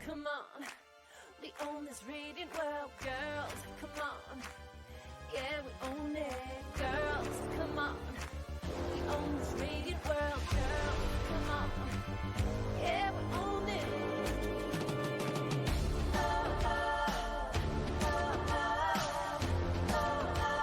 come on. We own this radiant world, girls, come on. Yeah, we own it, girls, come on. We own this radiant world, girls, come on. Yeah, we own it. Oh, oh, oh, oh, oh, oh, oh, oh.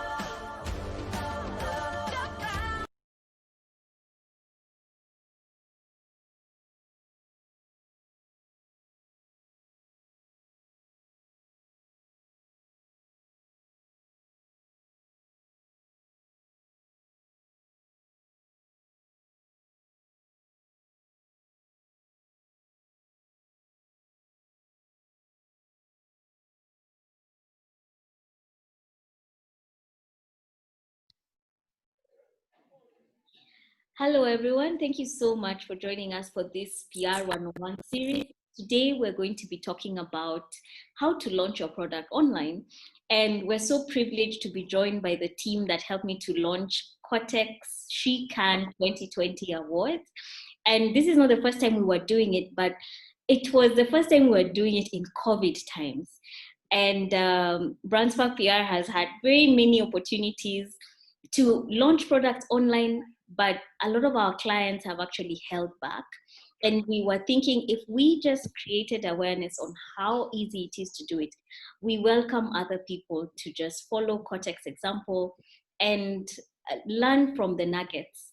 Hello, everyone. Thank you so much for joining us for this PR 101 series. Today, we're going to be talking about how to launch your product online. And we're so privileged to be joined by the team that helped me to launch Kotex She Can 2020 Awards. And this is not the first time we were doing it, but it was the first time we were doing it in COVID times. And Brandspark PR has had very many opportunities to launch products online, but a lot of our clients have actually held back. And we were thinking if we just created awareness on how easy it is to do it, we welcome other people to just follow Kotex example and learn from the nuggets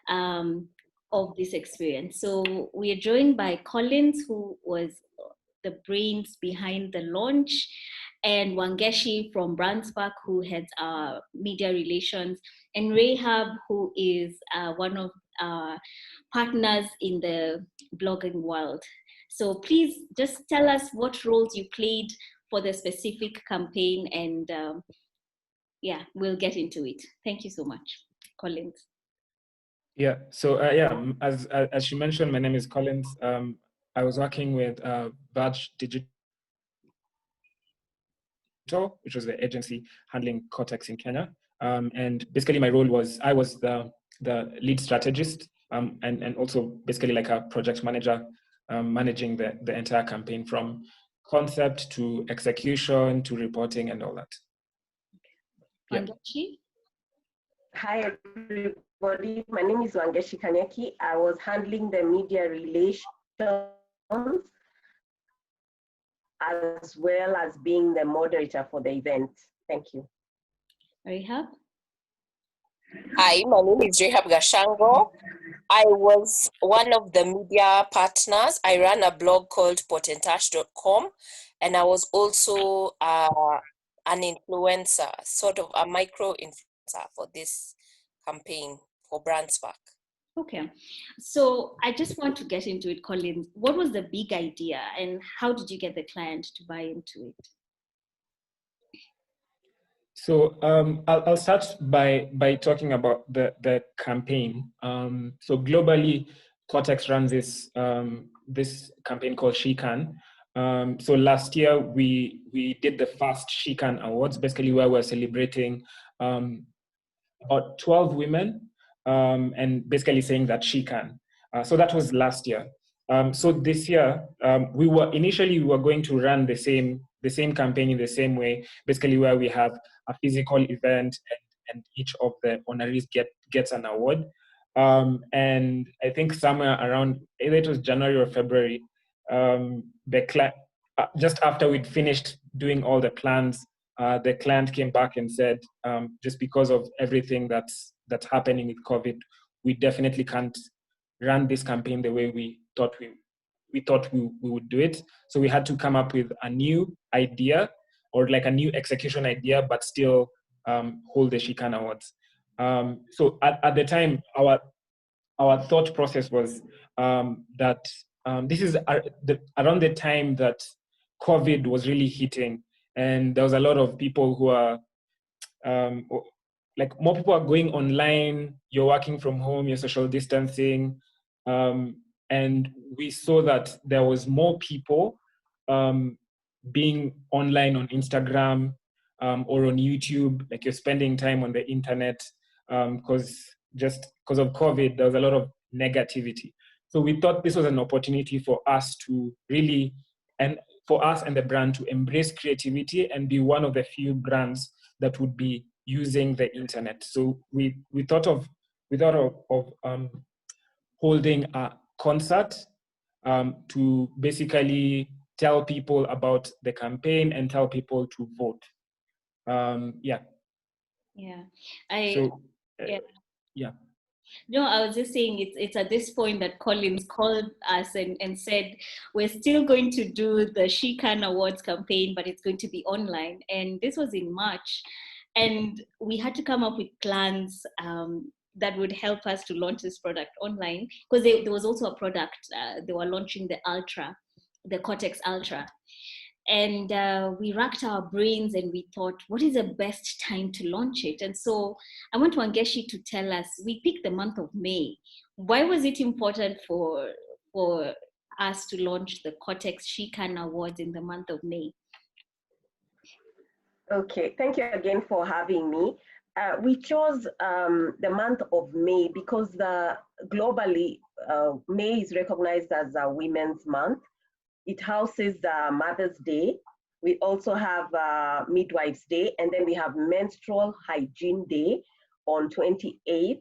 of this experience. So we are joined by Collins, who was the brains behind the launch, and Wangeshi from Brandspark, who heads our media relations, and Rahab, who is one of our partners in the blogging world. So please just tell us what roles you played for the specific campaign, and yeah, we'll get into it. Thank you so much, Collins. Yeah, so as she mentioned, my name is Collins. I was working with Badge Digital, which was the agency handling Kotex in Kenya. And basically my role was, I was the lead strategist and also basically like a project manager, managing the entire campaign from concept to execution to reporting and all that. Wangeshi? Hi, everybody. My name is Wangeshi Kanyeki. I was handling the media relations as well as being the moderator for the event. Thank you. Rahab? Hi, my name is Rahab Gashango. I was one of the media partners. I ran a blog called potentash.com, and I was also an influencer, sort of a micro influencer for this campaign for Brandspark. Okay, so I just want to get into it, Colin. What was the big idea and how did you get the client to buy into it? So I'll start by talking about the campaign. So globally, Kotex runs this campaign called She Can. So last year we did the first She Can Awards, basically where we're celebrating about 12 women and basically saying that she can. So that was last year. So this year we were going to run the same campaign in the same way, basically where we have a physical event and each of the honorees gets an award. And I think somewhere around either it was January or February, just after we'd finished doing all the plans, the client came back and said, just because of everything that's happening with COVID, we definitely can't run this campaign the way we thought we would do it. So we had to come up with a new idea or like a new execution idea, but still hold the She Can Awards. So at the time, our thought process was that this is around the time that COVID was really hitting, and there was a lot of people who are like more people are going online, you're working from home, you're social distancing, and we saw that there was more people being online on Instagram or on YouTube, like you're spending time on the internet because of COVID, there was a lot of negativity. So we thought this was an opportunity for us to really and for us and the brand to embrace creativity and be one of the few brands that would be using the internet. So we thought of holding a concert to basically tell people about the campaign and tell people to vote. Yeah. Yeah. Yeah. No, I was just saying it's at this point that Collins called us and said, we're still going to do the She Can Awards campaign, but it's going to be online. And this was in March. And we had to come up with plans that would help us to launch this product online, because there was also a product, they were launching the Kotex Ultra. And we racked our brains and we thought, what is the best time to launch it? And so I want Wangeshi to tell us, we picked the month of May. Why was it important for us to launch the Kotex She Can Awards in the month of May? Okay, thank you again for having me. We chose the month of May because globally, May is recognized as a Women's Month. It houses Mother's Day. We also have Midwife's Day, and then we have Menstrual Hygiene Day on 28th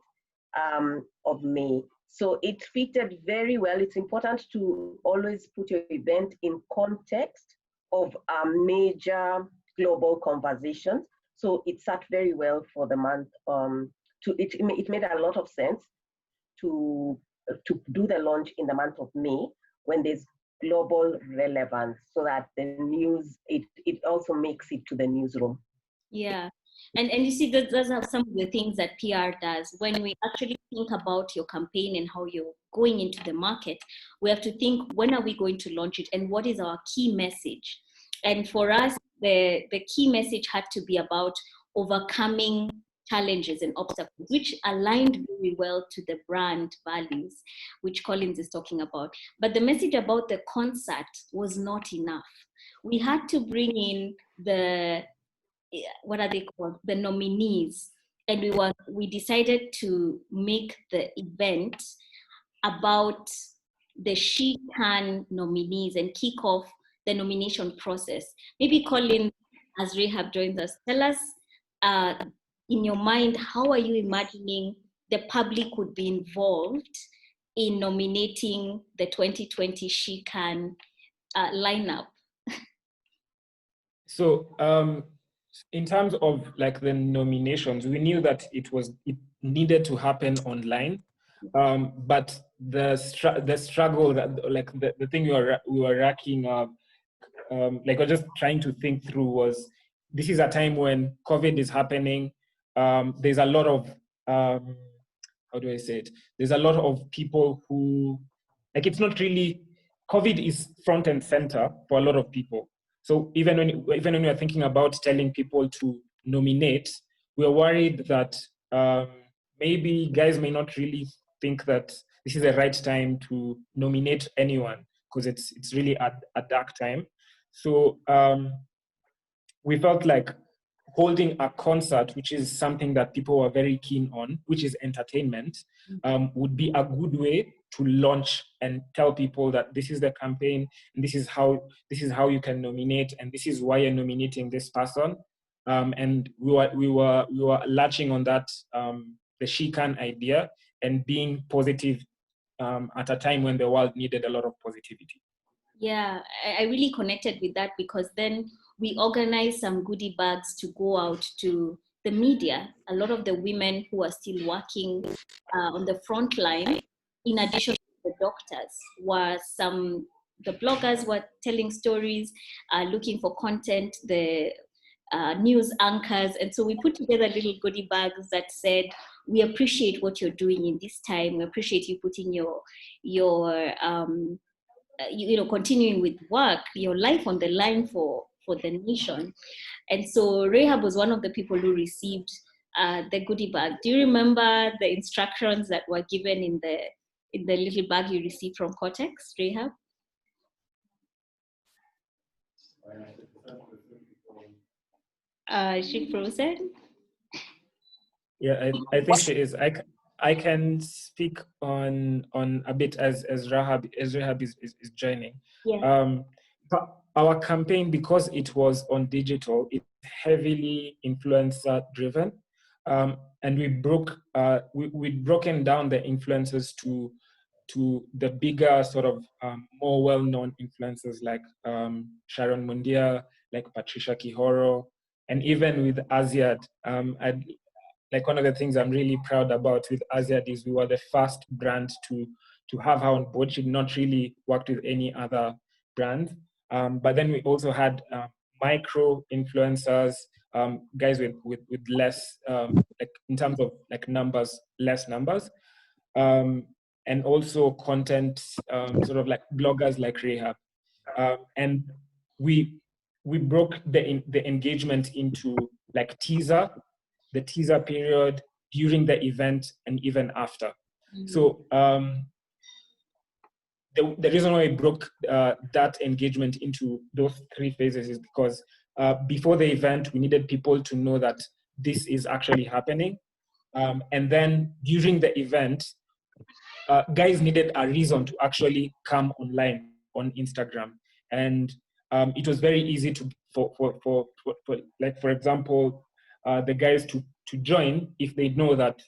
of May. So it fitted very well. It's important to always put your event in context of major global conversations. So it sat very well for the month. It made a lot of sense to do the launch in the month of May when there's global relevance, so that the news, it also makes it to the newsroom. Yeah. And you see, those are some of the things that PR does. When we actually think about your campaign and how you're going into the market, we have to think, when are we going to launch it and what is our key message? And for us, the key message had to be about overcoming challenges and obstacles, which aligned very well to the brand values, which Collins is talking about. But the message about the concert was not enough. We had to bring in what are they called? The nominees. And we decided to make the event about the She Can nominees and kick off the nomination process. Maybe Colin, as Rehab joins us, tell us in your mind, how are you imagining the public would be involved in nominating the 2020 She Can lineup? So in terms of like the nominations, we knew that it needed to happen online, but the struggle, that like the thing we were racking up, like we're just trying to think through, was this is a time when COVID is happening. There's a lot of how do I say it? There's a lot of people who, like, it's not really, COVID is front and center for a lot of people. So even when you're thinking about telling people to nominate, we're worried that maybe guys may not really think that this is the right time to nominate anyone, because it's really a dark time. So we felt like holding a concert, which is something that people were very keen on, which is entertainment, would be a good way to launch and tell people that this is the campaign, and this is how you can nominate, and this is why you're nominating this person. And we were latching on that, the She Can idea, and being positive at a time when the world needed a lot of positivity. Yeah, I really connected with that, because then we organized some goodie bags to go out to the media. A lot of the women who are still working on the front line, in addition to the doctors, the bloggers were telling stories, looking for content, the news anchors. And so we put together little goodie bags that said, we appreciate what you're doing in this time. We appreciate you putting your continuing with work, your life on the line for the nation. And so Rehab was one of the people who received the goodie bag. Do you remember the instructions that were given in the little bag you received from Kotex, Rehab? Is she frozen? Yeah, I think she is. I can speak on a bit as Rehab is joining. Yeah. our campaign, because it was on digital, it's heavily influencer driven. And we'd broken down the influencers to the bigger sort of more well-known influencers like Sharon Mundia, like Patricia Kihoro, and even with Aziad. Like one of the things I'm really proud about with Aziad is we were the first brand to have her on board. She'd not really worked with any other brand. But then we also had micro influencers, guys with less, like in terms of like numbers, less numbers. And also content, sort of like bloggers like Rehab. And we broke the engagement into like the teaser period, during the event, and even after. So the reason why we broke that engagement into those three phases is because before the event, we needed people to know that this is actually happening. And then during the event, guys needed a reason to actually come online on Instagram. And it was very easy for like, for example, the guys to join if they know that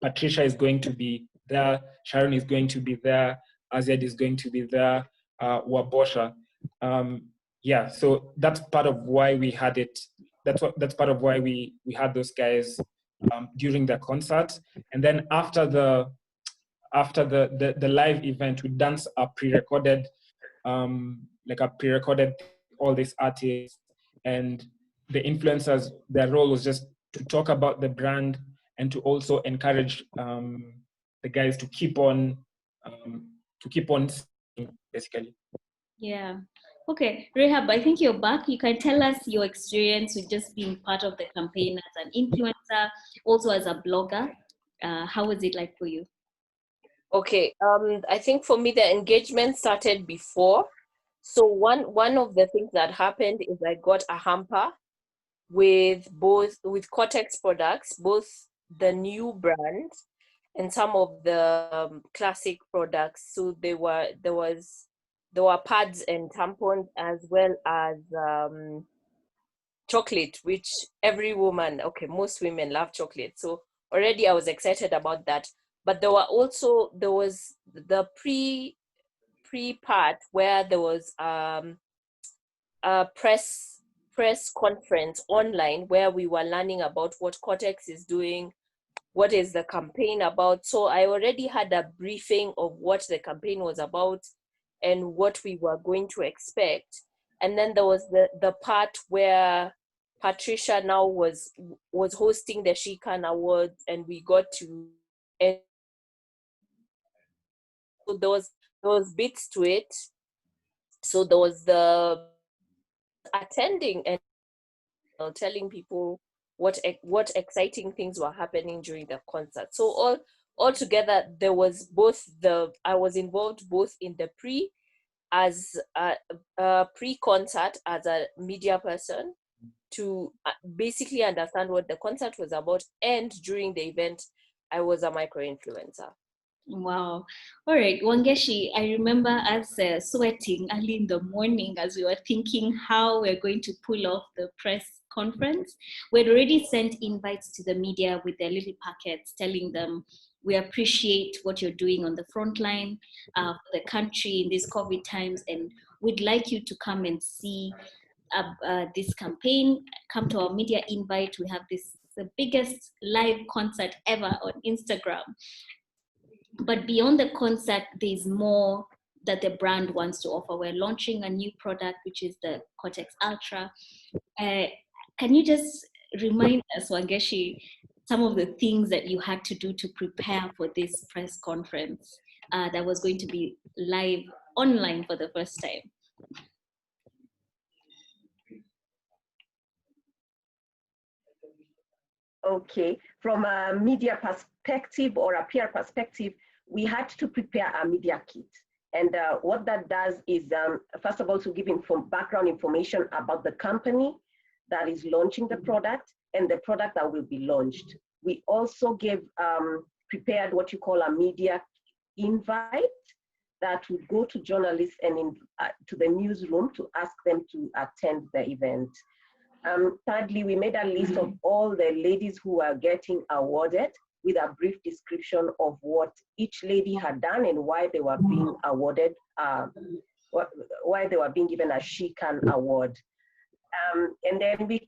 Patricia is going to be there, Sharon is going to be there, Aziad is going to be there, Wabosha. Yeah, so that's part of why we had it. That's part of why we had those guys during the concert. And then after the live event, we dance a pre-recorded, all these artists, and the influencers, their role was just to talk about the brand and to also encourage the guys to keep on singing, basically. Yeah. Okay, Rehab, I think you're back. You can tell us your experience with just being part of the campaign as an influencer, also as a blogger. How was it like for you? Okay, I think for me the engagement started before. So one of the things that happened is I got a hamper with Kotex products, both the new brand and some of the classic products. So there were pads and tampons, as well as chocolate, which most women love chocolate. So already I was excited about that. But there was the pre part where there was a press conference online where we were learning about what Kotex is doing, what is the campaign about. So I already had a briefing of what the campaign was about and what we were going to expect. And then there was the part where Patricia now was hosting the Shikan Awards, and we got to, and so there was bits to it. So there was the attending and telling people what exciting things were happening during the concert. So all together, there was I was involved both in the as a pre-concert as a media person to basically understand what the concert was about, and during the event, I was a micro-influencer. Wow. All right, Wangeshi, I remember us sweating early in the morning as we were thinking how we're going to pull off the press conference. We'd already sent invites to the media with their little packets telling them, we appreciate what you're doing on the front line for the country in these COVID times, and we'd like you to come and see this campaign. Come to our media invite. We have the biggest live concert ever on Instagram. But beyond the concert, there's more that the brand wants to offer. We're launching a new product, which is the Kotex Ultra. Can you just remind us, Wangeshi, some of the things that you had to do to prepare for this press conference that was going to be live online for the first time? Okay, from a media perspective or a PR perspective, we had to prepare a media kit. And what that does is, first of all, to give background information about the company that is launching the product and the product that will be launched. We also prepared what you call a media invite, that would go to journalists and to the newsroom to ask them to attend the event. Thirdly, we made a list of all the ladies who were getting awarded with a brief description of what each lady had done and why they were being awarded, why they were being given a SheCan award. And then we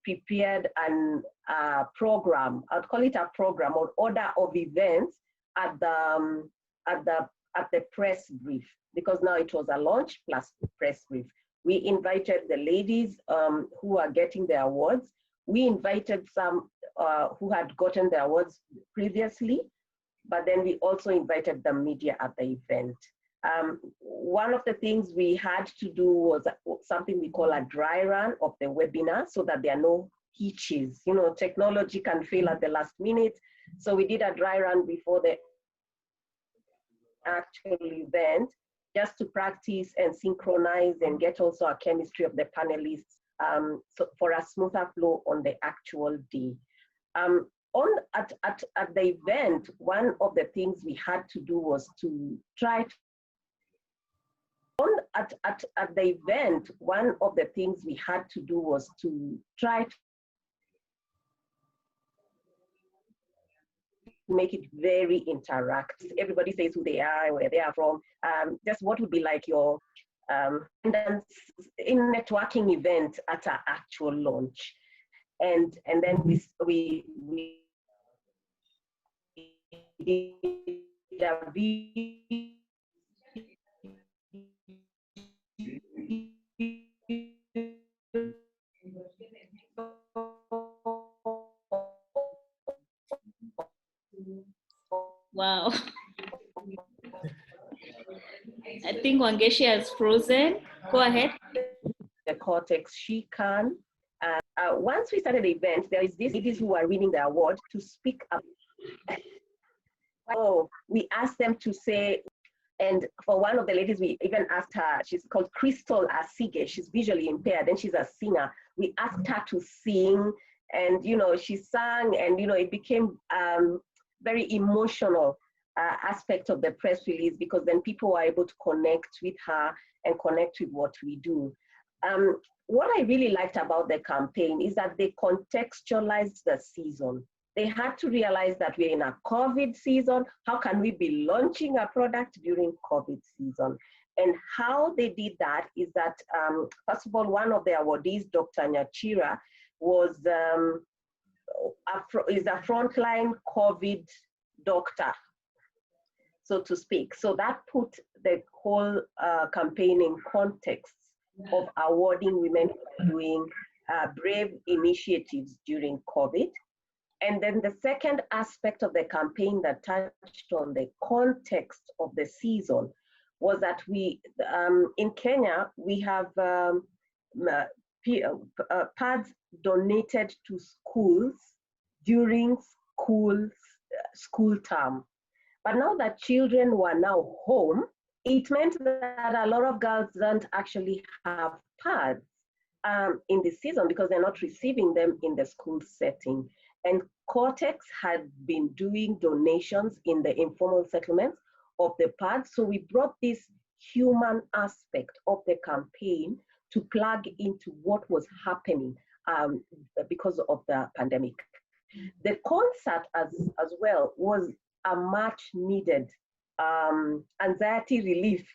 prepared a program, I'd call it a program or order of events at the press brief, because now it was a launch plus press brief. We invited the ladies who are getting the awards. We invited some who had gotten the awards previously, but then we also invited the media at the event. One of the things we had to do was something we call a dry run of the webinar so that there are no hitches. You know, technology can fail at the last minute. So we did a dry run before the actual event, just to practice and synchronize and get also a chemistry of the panelists so for a smoother flow on the actual day. At the event, one of the things we had to do was to try to at the event, one of the things we had to do was to try to make it very interactive. Everybody says who they are, where they are from. Just what would be like your in networking event at our actual launch, and then we did a video. Wow. I think Wangeshi has frozen. Go ahead. The Kotex SheCan. Once we started the event, there is these ladies who are winning the award to speak up. Oh, we asked them to say, and for one of the ladies, we even asked her, she's called Crystal Asige, she's visually impaired and she's a singer. We asked her to sing, and you know, she sang, and you know, it became very emotional aspect of the press release, because then people were able to connect with her and connect with what we do. What I really liked about the campaign is that they contextualized the season. They had to realize that we're in a COVID season. How can we be launching a product during COVID season? And how they did that is that, first of all, one of the awardees, Dr. Nyachira, is a frontline COVID doctor, so to speak. So that put the whole campaign in context of awarding women for doing brave initiatives during COVID. And then the second aspect of the campaign that touched on the context of the season was that we, in Kenya, we have pads donated to schools during school term. But now that children were now home, it meant that a lot of girls don't actually have pads in the season because they're not receiving them in the school setting. And Kotex had been doing donations in the informal settlements of the pads. So we brought this human aspect of the campaign to plug into what was happening because of the pandemic. The concert as well was a much needed anxiety relief.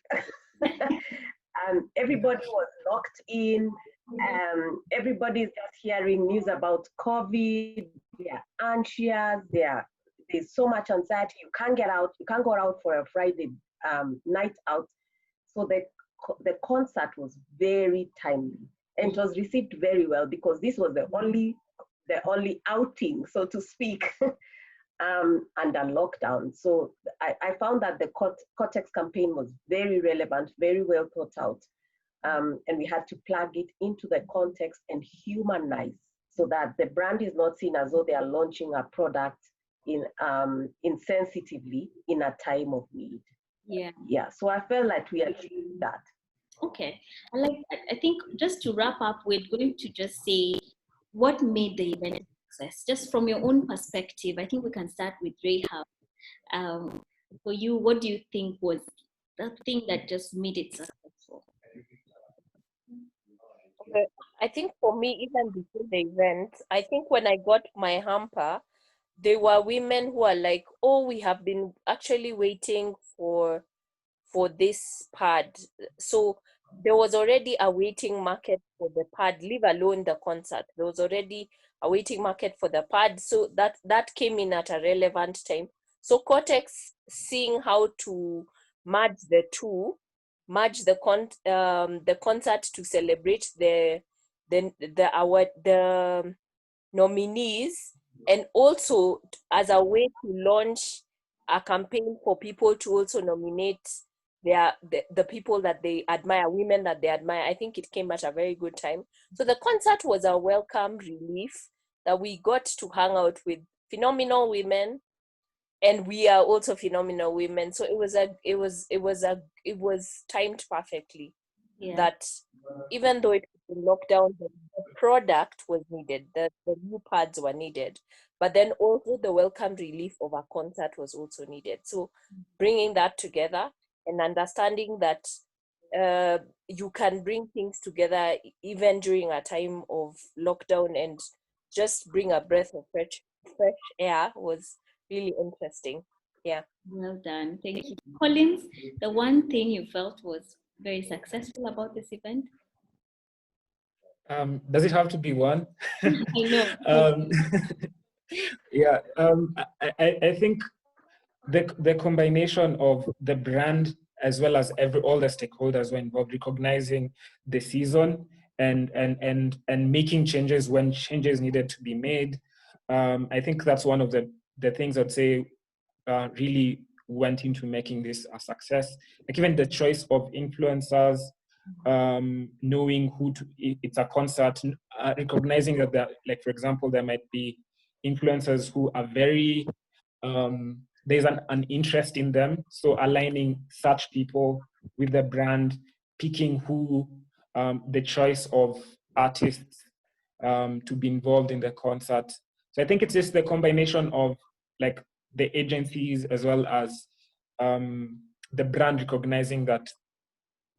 Everybody was locked in. Everybody's just hearing news about COVID. They're anxious. There's so much anxiety. You can't get out. You can't go out for a Friday night out. So the concert was very timely, and it was received very well because this was the only outing, so to speak, under lockdown. So I found that the Kotex campaign was very relevant, very well thought out. And we had to plug it into the context and humanize so that the brand is not seen as though they are launching a product insensitively in a time of need. Yeah. So I felt like we achieved that. Okay. I think just to wrap up, we're going to just say what made the event a success, just from your own perspective. I think we can start with Rahab. For you, what do you think was the thing that just made it successful? Okay. I think for me, even before the event, I think when I got my hamper, there were women who are like, oh, we have been actually waiting for this pad. So there was already a waiting market for the pad, leave alone the concert. There was already a waiting market for the pad. So that came in at a relevant time. So Kotex, seeing how to merge the two, merge the concert to celebrate the award, the nominees, and also as a way to launch a campaign for people to also nominate the people that they admire, women that they admire. I think it came at a very good time. So the concert was a welcome relief that we got to hang out with phenomenal women, and we are also phenomenal women. So it was timed perfectly. Yeah. That even though it was in lockdown, the product was needed, the new pads were needed, but then also the welcome relief of a concert was also needed. So bringing that together and understanding that you can bring things together even during a time of lockdown and just bring a breath of fresh air was really interesting. Yeah. Well done. Thank you. Collins, the one thing you felt was very successful about this event? Does it have to be one? I know. um, yeah, I think the combination of the brand as well as all the stakeholders were involved, recognizing the season and making changes when changes needed to be made. I think that's one of the things I'd say really went into making this a success. Like even the choice of influencers, knowing it's a concert, recognizing that like, for example, there might be influencers who are very, there's an interest in them. So aligning such people with the brand, picking the choice of artists to be involved in the concert. So I think it's just the combination of like the agencies as well as the brand recognizing that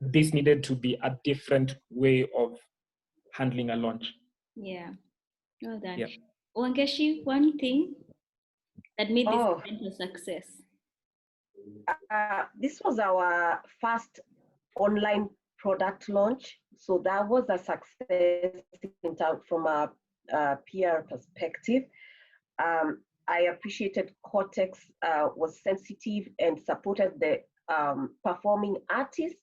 this needed to be a different way of handling a launch. Yeah. Well done. Yeah. Wangeshi, one thing that made this Oh. event a success? This was our first online product launch. So that was a success from a PR perspective. I appreciated Kotex was sensitive and supported the performing artists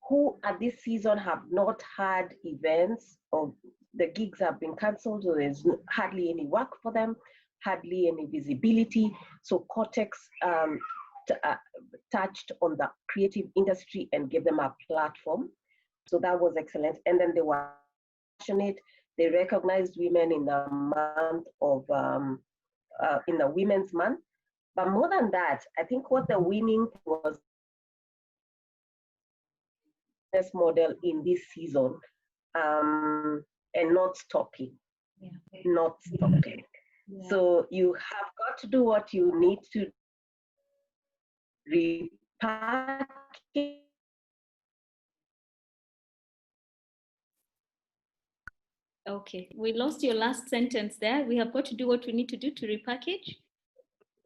who at this season have not had events, or the gigs have been cancelled, or there's hardly any work for them, hardly any visibility. So Kotex touched on the creative industry and gave them a platform. So that was excellent. And then they were passionate. They recognized women in the month of in the Women's Month. But more than that, I think what the winning was business model in this season, and not stopping. Yeah. Not stopping. Yeah. So you have got to do what you need to repackage. Okay, we lost your last sentence there. We have got to do what we need to do to repackage.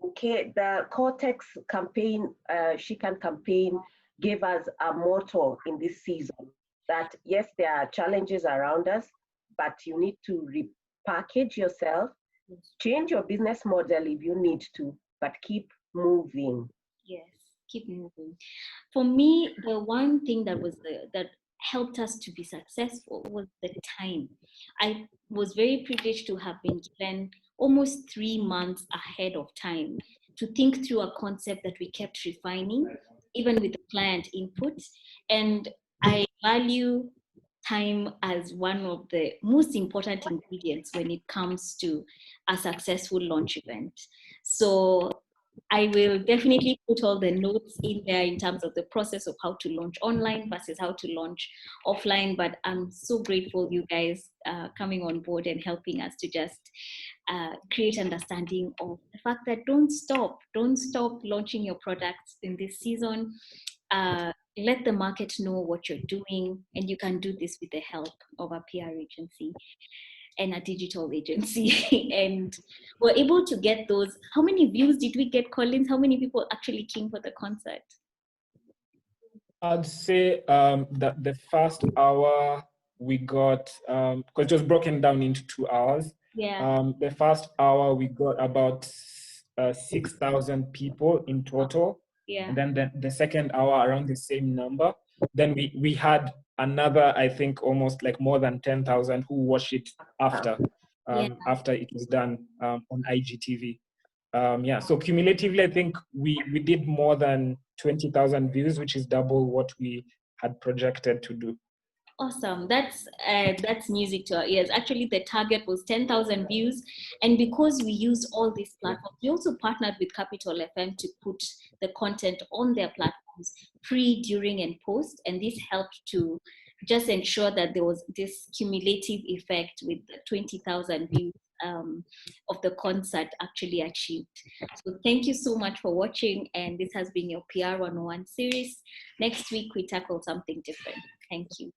Okay, the Kotex campaign, She Can campaign, gave us a motto in this season that yes, there are challenges around us, but you need to repackage yourself, change your business model if you need to, but keep moving. Yes, keep moving. For me, the one thing that helped us to be successful was the time. I was very privileged to have been given almost 3 months ahead of time to think through a concept that we kept refining, even with the client input. And I value time as one of the most important ingredients when it comes to a successful launch event. So I will definitely put all the notes in there in terms of the process of how to launch online versus how to launch offline. But I'm so grateful you guys coming on board and helping us to just create understanding of the fact that don't stop launching your products in this season. let the market know what you're doing, and you can do this with the help of a PR agency and a digital agency. And we're able to get those. How many views did we get, Collins? How many people actually came for the concert? I'd say that the first hour we got, because it was broken down into 2 hours. Yeah. The first hour we got about 6,000 people in total. Yeah. And then the second hour around the same number. Then we had another, I think, almost like more than 10,000 who watched it after after it was done on IGTV. Yeah, so cumulatively, I think we did more than 20,000 views, which is double what we had projected to do. Awesome. That's music to our ears. Actually, the target was 10,000 views. And because we used all these platforms, we also partnered with Capital FM to put the content on their platforms pre, during, and post. And this helped to just ensure that there was this cumulative effect with the 20,000 views of the concert actually achieved. So thank you so much for watching. And this has been your PR 101 series. Next week, we tackle something different. Thank you.